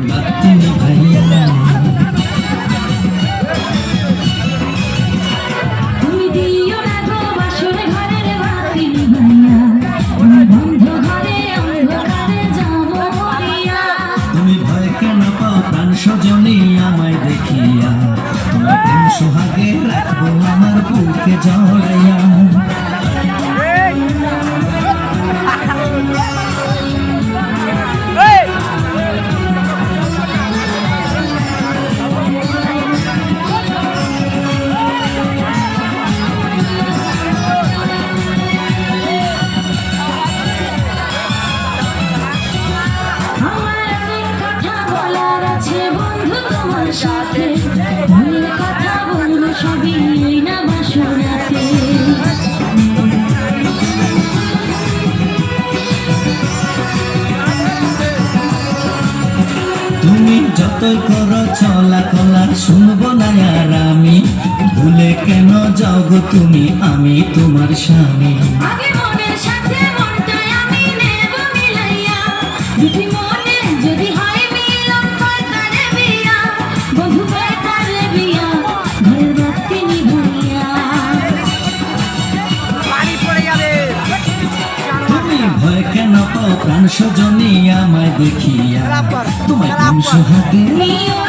বাতি নিভাইয়া। তুমি দিও না গো বাসর ঘরের বাতি নিভাইয়া, আমি বন্ধ ঘরে অন্ধকারে যাব মরিয়া। তুমি ভয় কেন পাও প্রাণ সজনী আমায় দেখিয়া, তোমার প্রেম সোহাগে রাখবো আমার বুকে জড়াইয়া। সাথে মনের কথা বলবো সবই না বাসরাতে। তুমি যতই করো চলা কলা শুনবো না আর আমি, ভুলে কেন যাও গো তুমি, আমি তোমার স্বামী। আগে মনের সাথে মনটাই আমি নেব মিলাইয়া, দুটি মনে যদি হয় মিলন কয়তারে বিয়া, বন্ধু কয়তারে বিয়া, ঘরের বাতি নিভাইয়া। তুমি ভয় কেন পাও প্রাণ সজনী আমায় দেখিয়া, তোমায় প্রেম সোহাগে নিও